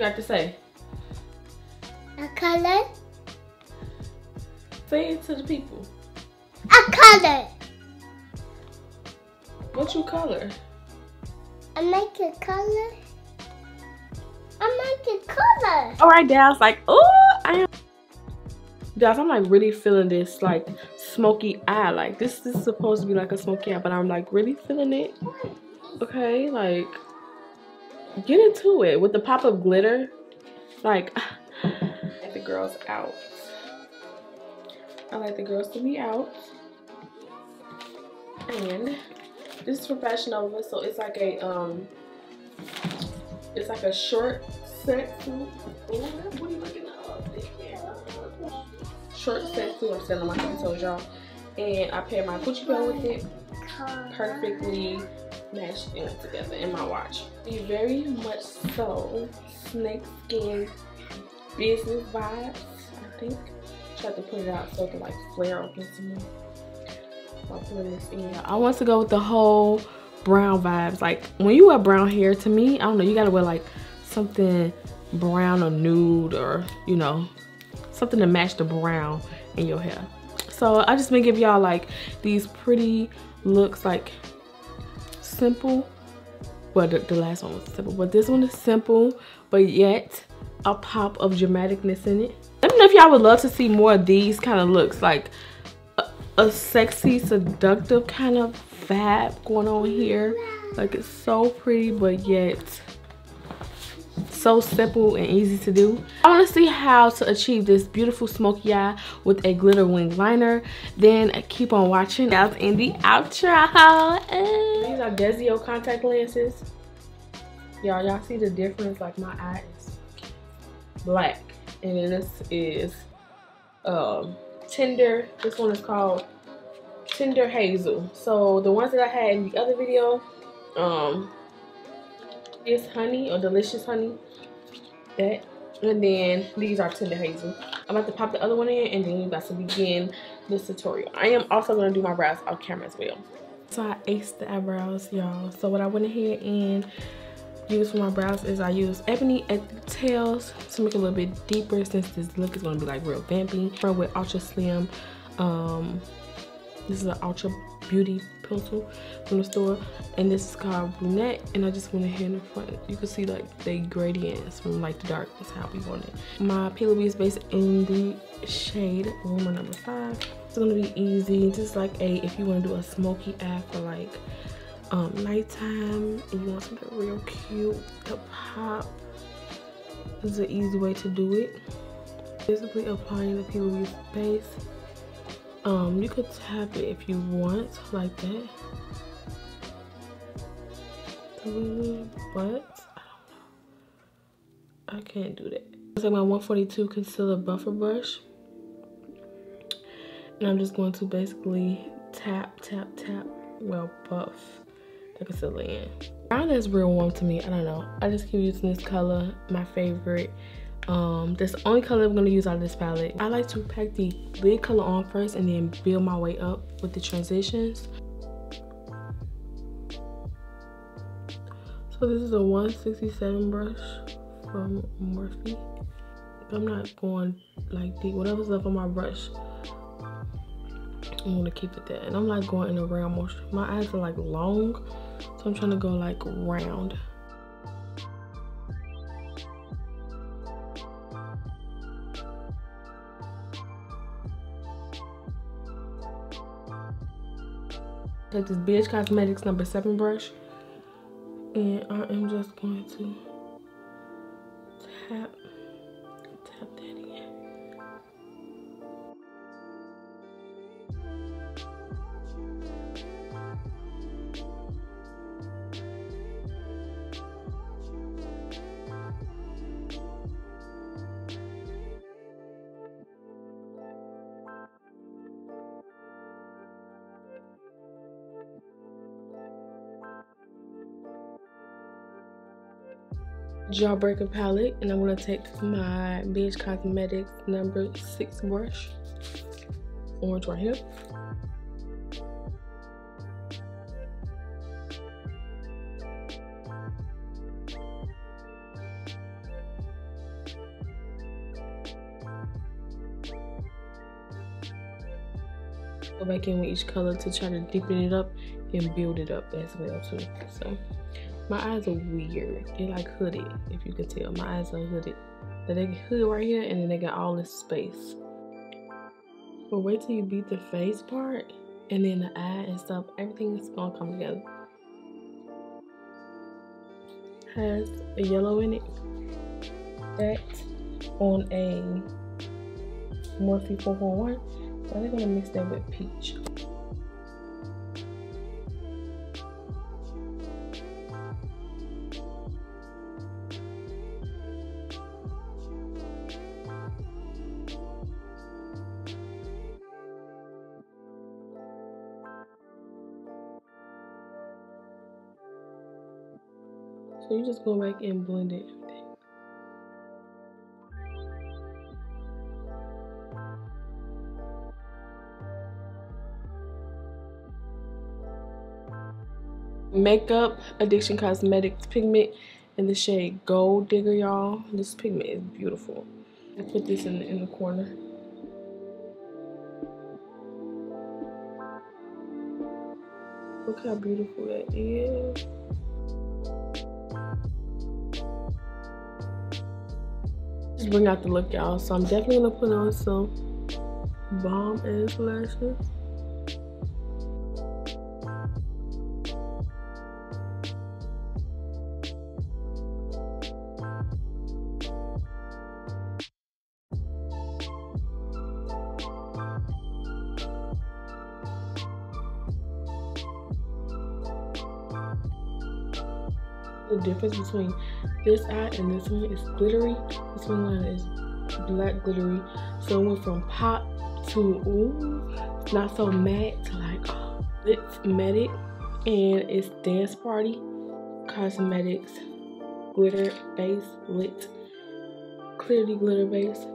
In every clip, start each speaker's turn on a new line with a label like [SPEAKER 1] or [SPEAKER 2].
[SPEAKER 1] got to say?
[SPEAKER 2] A color.
[SPEAKER 1] Say it to the people.
[SPEAKER 2] A color.
[SPEAKER 1] What you color?
[SPEAKER 2] I make a color. I make a color.
[SPEAKER 1] All right, Dallas, like, oh, Dallas, I'm like really feeling this like smoky eye. Like this is supposed to be like a smoky eye, but I'm like really feeling it. Okay, like get into it with the pop of glitter. Like, I like the girls out. I like the girls to be out. And this is from Fashion Nova, so it's like a short set suit. What are you looking at? Short set suit. I'm selling, like I told y'all. And I paired my Gucci belt with it. Perfectly matched in together in my watch. Very much so snake skin business vibes, I think. Try to put it out so it can like flare open some more while putting this in. I want to go with the whole brown vibes. Like when you wear brown hair, to me, I don't know, you gotta wear like something brown or nude, or you know, something to match the brown in your hair. So I just been give y'all like these pretty looks, like simple. Well, the last one was simple, but this one is simple, but yet a pop of dramaticness in it. Let me know if y'all would love to see more of these kind of looks, like a sexy, seductive kind of vibe going on here. Like it's so pretty, but yet so simple and easy to do. I want to see how to achieve this beautiful smoky eye with a glitter wing liner. Then keep on watching out in the outro. These are Desio contact lenses. Y'all see the difference? Like my eye is black, and then this is Tender. This one is called Tender Hazel. So the ones that I had in the other video, is honey or delicious honey, that, and then these are Tender Hazel. I'm about to pop the other one in, and then we're about to begin this tutorial. I am also going to do my brows off camera as well. So I aced the eyebrows, y'all. So what I went ahead and used for my brows is I use Ebony at the tails to make it a little bit deeper, since this look is going to be like real vampy. With Ultra Slim. This is an Ultra Beauty pencil from the store, and this is called Brunette, and I just went ahead in the front. You can see like the gradients from light to dark is how we want it. My Plouise Base in the shade Rumor number 5. It's gonna be easy, just like if you want to do a smoky eye for like nighttime and you want something real cute to pop. This is an easy way to do it. Basically applying the Plouise Base. You could tap it if you want, like that. But I don't know. I can't do that. It's like my 142 concealer buffer brush. And I'm just going to basically tap, well, buff the concealer in. Brown is real warm to me. I don't know. I just keep using this color, my favorite. That's the only color I'm going to use out of this palette. I like to pack the lid color on first and then build my way up with the transitions. So this is a 167 brush from Morphe. I'm not going like deep. Whatever's left on my brush, I'm going to keep it there. And I'm like going in a round motion. My eyes are like long, so I'm trying to go like round. Take this ABH Cosmetics number 7 brush, and I am just going to tap that in. Jawbreaker palette, and I'm going to take my ABH Cosmetics number 6 brush, orange right here. Go back in with each color to try to deepen it up and build it up as well too. So my eyes are weird. They're like hooded, if you can tell. My eyes are hooded. So they get hooded right here, and then they got all this space. But wait till you beat the face part, and then the eye and stuff. Everything is gonna come together. Has a yellow in it. That on a Morphe 4.1. So they're gonna mix that with peach. So you just go back and blend it. Makeupaddictioncosmetics Cosmetics pigment in the shade Gold Digger, y'all. This pigment is beautiful. I put this in the corner. Look how beautiful that is. Just bring out the look, y'all. So I'm definitely gonna put on some bomb ass lashes. The difference between this eye and this one is glittery. This one is black glittery. So it went from pop to ooh, not so matte to like Glitzmetic, and it's Dance Party Cosmetics Glitter Base Lit Clearly Glitter Base.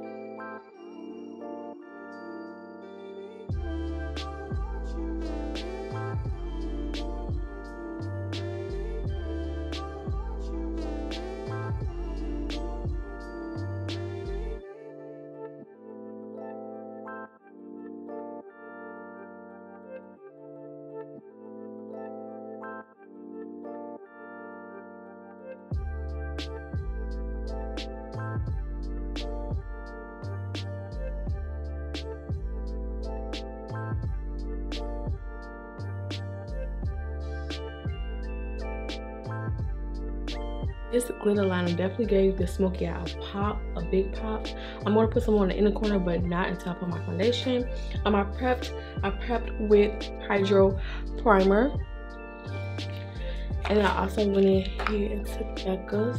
[SPEAKER 1] This glitter liner definitely gave the Smokey eye a pop, a big pop. I'm gonna put some on the inner corner, but not until I put my foundation. I prepped with Hydro Primer. And I also went in here and took Becca's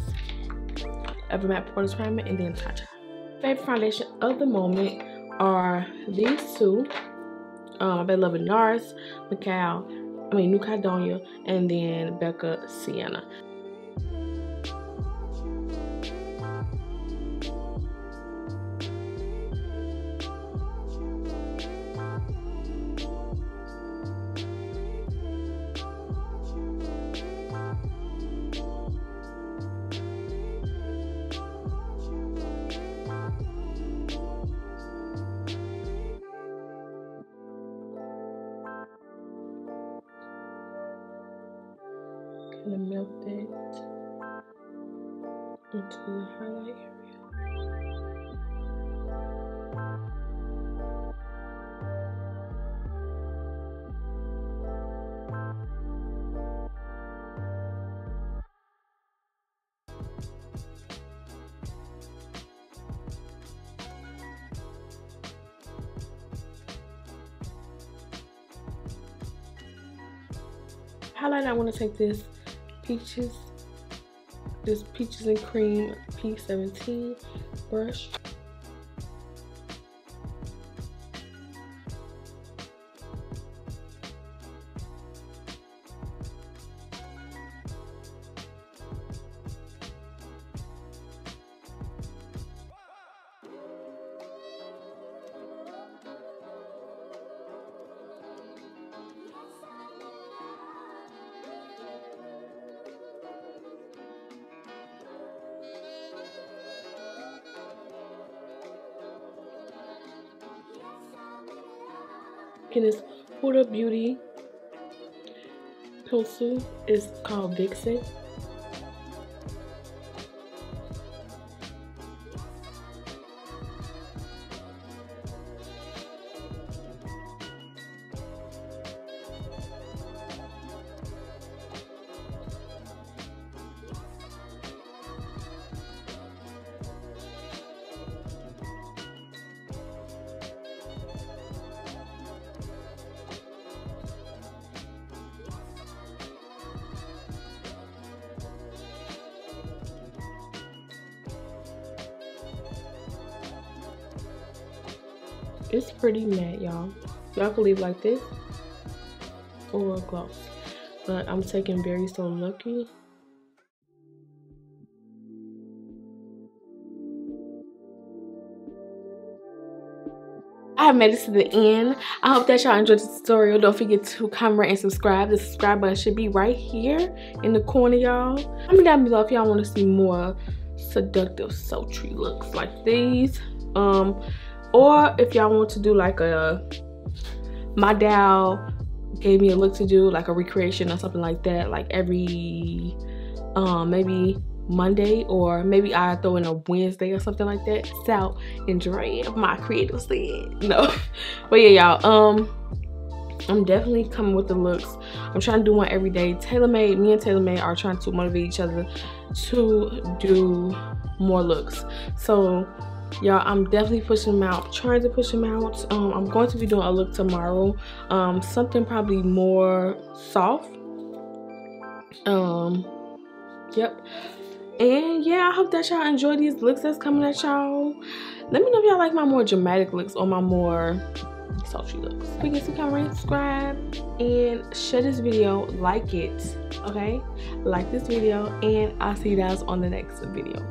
[SPEAKER 1] Ever Matte Poreless Primer and then Tarte. Favorite foundation of the moment are these two. I love it, NARS, New Caledonia, and then Becca Sienna. Kind of melt it into the highlight area. Highlight, I want to take this Peaches and Cream P17 brush. Again, this Huda Beauty pencil is called Vixen. It's pretty matte, y'all. Y'all can leave like this or gloss, but I'm taking Berry So Lucky. I have made it to the end. I hope that y'all enjoyed this tutorial. Don't forget to comment and subscribe. The subscribe button should be right here in the corner, y'all. Comment down below if y'all want to see more seductive sultry looks like these. Or if y'all want to do like my dad gave me a look to do, like a recreation or something like that, like every maybe Monday, or maybe I throw in a Wednesday or something like that. Sal and Dre, my creative said, no. But yeah, y'all, I'm definitely coming with the looks. I'm trying to do one every day. TaylorMade, me and TaylorMade are trying to motivate each other to do more looks. So y'all, I'm definitely pushing them out, trying to push them out. I'm going to be doing a look tomorrow, something probably more soft. Yep. And yeah, I hope that y'all enjoy these looks that's coming at y'all. Let me know if y'all like my more dramatic looks or my more sultry looks. Don't forget to comment, subscribe, and share this video. Like it, okay? Like this video, and I'll see you guys on the next video.